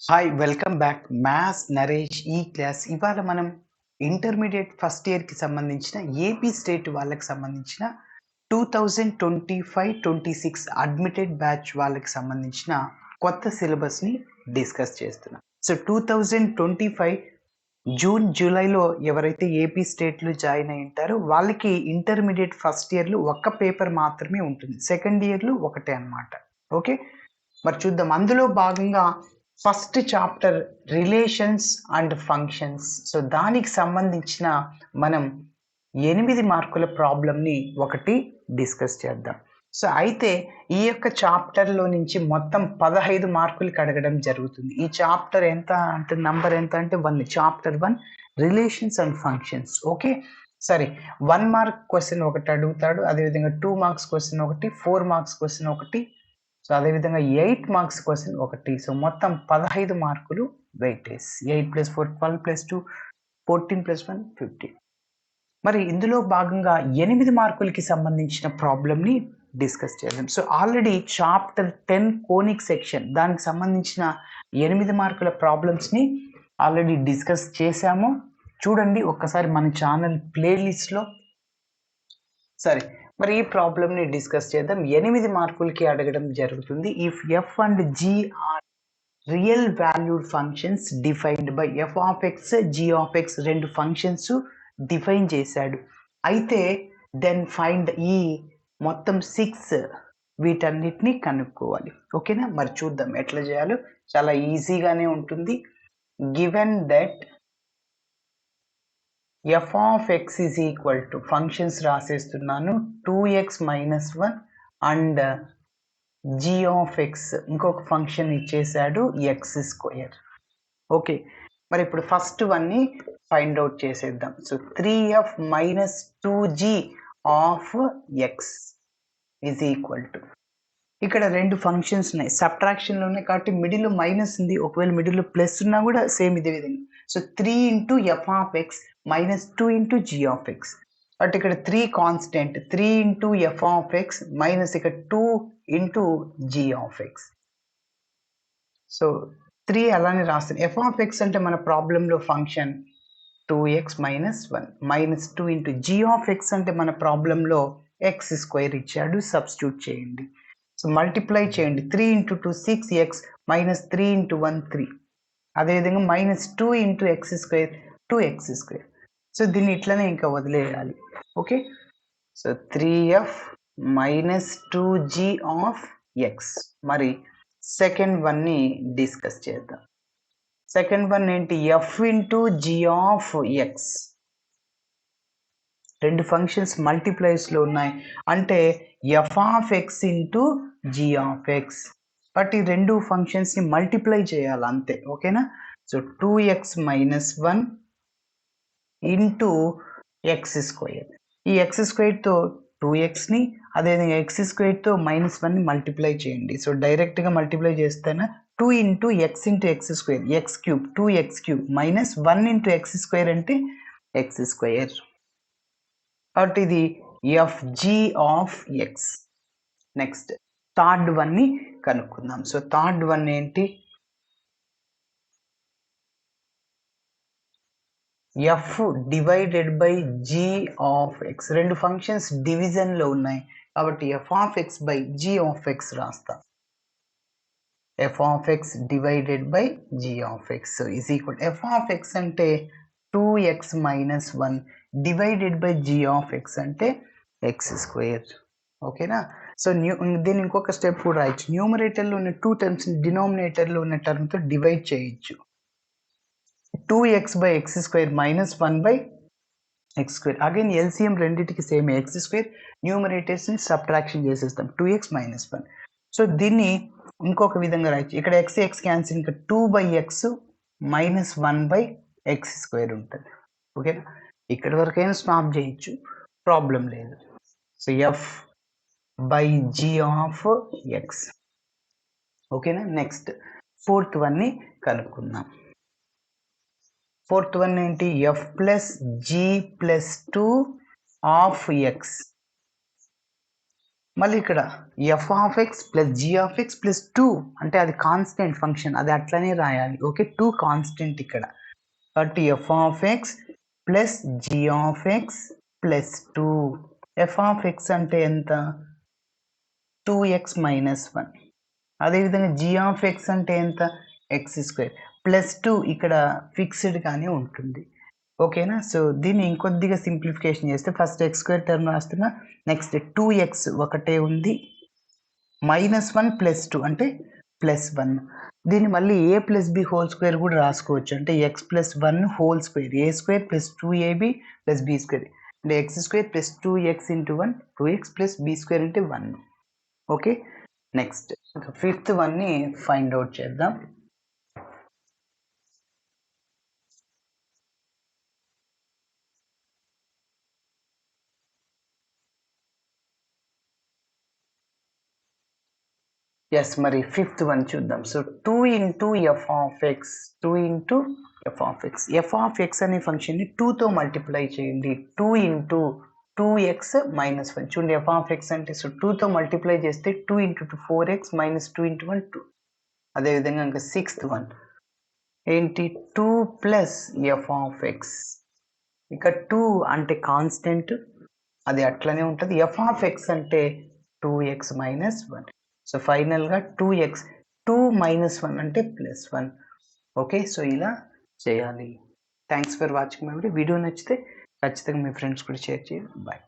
Hi welcome back maths Naresh ఈ class. ఇవాళ మనం ఇంటర్మీడియట్ ఫస్ట్ ఇయర్కి సంబంధించిన ఏపీ స్టేట్ వాళ్ళకి సంబంధించిన 2025-26 అడ్మిటెడ్ బ్యాచ్ వాళ్ళకి సంబంధించిన కొత్త సిలబస్ని డిస్కస్ చేస్తున్నాం. సో 2025 జూన్ జూలైలో ఎవరైతే ఏపీ స్టేట్లో జాయిన్ అయి ఉంటారో వాళ్ళకి ఇంటర్మీడియట్ ఫస్ట్ ఇయర్లో ఒక్క పేపర్ మాత్రమే ఉంటుంది, సెకండ్ ఇయర్లో ఒకటే అన్నమాట. ఓకే, మరి చూద్దాం. అందులో భాగంగా first chapter relations and functions. So దానికి సంబంధించిన మనం 8 మార్కుల ప్రాబ్లమ్ని ఒకటి డిస్కస్ చేద్దాం. సో అయితే ఈ యొక్క చాప్టర్లో నుంచి మొత్తం 15 మార్కులకి అడగడం జరుగుతుంది. ఈ చాప్టర్ ఎంత అంటే నంబర్ ఎంత అంటే 1, chapter 1 relations and functions. Okay, సరే. 1 మార్క్ క్వశ్చన్ ఒకటి అడుగుతాడు, అదేవిధంగా 2 మార్క్స్ క్వశ్చన్ ఒకటి, 4 మార్క్స్ క్వశ్చన్ ఒకటి, సో అదేవిధంగా 8 మార్క్స్ క్వశ్చన్ ఒకటి. సో మొత్తం 15 మార్కులు వెయిటేజ్. 8 + 4 12 + 2 14 + 1 15. మరి ఇందులో భాగంగా 8 మార్కులకి సంబంధించిన ప్రాబ్లమ్ని డిస్కస్ చేద్దాం. So already chapter 10 conic section దానికి సంబంధించిన 8 మార్కుల ప్రాబ్లమ్స్ని ఆల్రెడీ డిస్కస్ చేశాము. చూడండి ఒక్కసారి మన ఛానల్ ప్లేలిస్ట్లో. సరే, మరి ఈ ప్రాబ్లమ్ని డిస్కస్ చేద్దాం. 8 మార్కులకి అడగడం జరుగుతుంది. If f and g are real valued functions defined by f of x, g of x రెండు ఫంక్షన్స్ డిఫైన్ చేశాడు. అయితే దెన్ ఫైండ్ ఈ మొత్తం 6 వీటన్నిటిని కనుక్కోవాలి. ఓకేనా, మరి చూద్దాం ఎట్లా చేయాలో. చాలా ఈజీగానే ఉంటుంది. Given that F of X is equal to functions రాసేస్తున్నాను 2x - 1 and G of X ఇంకొక ఫంక్షన్ ఇచ్చేసాడు x². ఓకే, మరి ఇప్పుడు ఫస్ట్ వన్ని ఫైండ్ అవుట్ చేసేద్దాం. So 3f - 2g of X is equal to, ఇక్కడ రెండు ఫంక్షన్స్ ఉన్నాయి, సబ్ట్రాక్షన్లో ఉన్నాయి కాబట్టి మిడిల్లో మైనస్ ఉంది, ఒకవేళ మిడిల్లో ప్లస్ ఉన్నా కూడా సేమ్ ఇదే విధంగా. So 3 × f of X minus 2 × g of X. But ఇక్కడ 3 constant, 3 × f of X minus ఇక్కడ 2 × g ఆఫ్ ఎక్స్. సో 3 అలానే రాస్తాను. f ఆఫ్ ఎక్స్ అంటే మన ప్రాబ్లంలో function 2x - 1 minus 2 × g of x అంటే మన ప్రాబ్లంలో x² ఇచ్చాడు, సబ్స్టిట్యూట్ చేయండి. సో మల్టిప్లై చేయండి. 3 × 2 6x మైనస్ 3 × 1 3, అదేవిధంగా మైనస్ 2 × x² 2x². సో దీన్ని ఇట్లనే ఇంకా వదిలేయాలి. Okay, so 3f - 2g of X. మరి సెకండ్ వన్ని డిస్కస్ చేద్దాం. సెకండ్ వన్ ఏంటి? f × g of x. రెండు ఫంక్షన్స్ మల్టిప్లైస్లో ఉన్నాయి అంటే f of X into g of X. But ఈ రెండు ఫంక్షన్స్ని మల్టిప్లై చేయాలి అంతే. ఓకేనా, సో 2x - 1 ఇంటూ x². ఈ x²తో 2xని, అదేవిధంగా x²తో -1ని మల్టిప్లై చేయండి. సో డైరెక్ట్గా మల్టిప్లై చేస్తేనే 2 × x × x², x³ 2x³ minus 1 × x² అంటే x². కాబట్టి ఇది fg of X. Next third వన్ని కనుక్కుందాం. సో థర్డ్ వన్ ఏంటి? f divided by g of x. రెండు ఫంక్షన్స్ డివిజన్లో ఉన్నాయి కాబట్టి f of X by g of X రాస్తా. f of X divided by g of X is equal, f of x అంటే 2x - 1 divided by g of x అంటే x². ఓకేనా, so దీన్ని ఇంకొక స్టెప్ కూడా రాయొచ్చు. న్యూమరేటర్లో ఉన్న 2 టర్మ్స్ని డినామినేటర్లో ఉన్న టర్మ్తో డివైడ్ చేయొచ్చు. 2x / x² minus 1 / x². Again LCM రెండింటికి సేమ్, x². న్యూమరేటర్స్ని సబ్ట్రాక్షన్ చేసేస్తాం 2x - 1. సో దీన్ని ఇంకొక విధంగా రాయొచ్చు. ఇక్కడ x క్యాన్సిల్, ఇంకా 2/x మైనస్ 1/x² ఉంటుంది. ఓకేనా, ఇక్కడ వరకైనా స్టాప్ చేయొచ్చు, ప్రాబ్లం లేదు. So f/g of x. ఓకేనా, నెక్స్ట్ ఫోర్త్ వన్ని కనుక్కుందాం. ఫోర్త్ వన్ ఏంటి? f + g + 2 ఆఫ్ ఎక్స్ మళ్ళీ ఇక్కడ f of x plus g of x plus 2 అంటే అది కాన్స్టెంట్ ఫంక్షన్, అది అట్లనే రాయాలి. ఓకే, 2 కాన్స్టెంట్ ఇక్కడ. కాబట్టి f of x plus g of x plus 2. F of x అంటే ఎంత? 2x minus 1. అదేవిధంగా జీ ఆఫ్ ఎక్స్ అంటే ఎంత? ఎక్స్ స్క్వేర్ ప్లస్ 2 ఇక్కడ ఫిక్స్డ్గానే ఉంటుంది. ఓకేనా? సో దీన్ని ఇంకొద్దిగా సింప్లిఫికేషన్ చేస్తే ఫస్ట్ ఎక్స్ స్క్వేర్ టర్మ్ రాస్తున్నా, నెక్స్ట్ 2x ఒకటే ఉంది, -1 ప్లస్ 2 అంటే +1. దీన్ని మళ్ళీ a plus b whole square కూడా రాసుకోవచ్చు. అంటే x plus 1 whole square, a square plus 2ab plus b square అంటే x square plus 2x into 1, 2x plus b square అంటే 1. ఓకే, నెక్స్ట్ ఫిఫ్త్ వన్ని ఫైండ్ అవుట్ చేద్దాం. ఎస్, మరి fifth one చూద్దాం. So 2 into f of x, 2 into f of x. F of x అనే ఫంక్షన్ని 2తో multiply చేయండి. 2 ఇంటూ 2x మైనస్ 1. చూడండి ఎఫ్ ఆఫ్ ఎక్స్ అంటే, సో 2తో మల్టిప్లై చేస్తే 2 ఇంటూ 2 4x మైనస్ 2 ఇంటూ 1 2. అదేవిధంగా ఇంకా సిక్స్త్ వన్ ఏంటి? 2 ప్లస్ ఎఫ్ ఆఫ్ ఎక్స్. ఇక 2 అంటే కాన్స్టెంట్, అది అట్లనే ఉంటుంది. ఎఫ్ ఆఫ్ ఎక్స్ అంటే 2x మైనస్ 1. సో ఫైనల్గా 2x, 2 మైనస్ 1 అంటే +1. ఓకే, సో ఇలా చేయాలి. Thanks for watching my video. Video నచ్చితే ఖచ్చితంగా మీ ఫ్రెండ్స్ కూడా షేర్ చేయండి. బాయ్.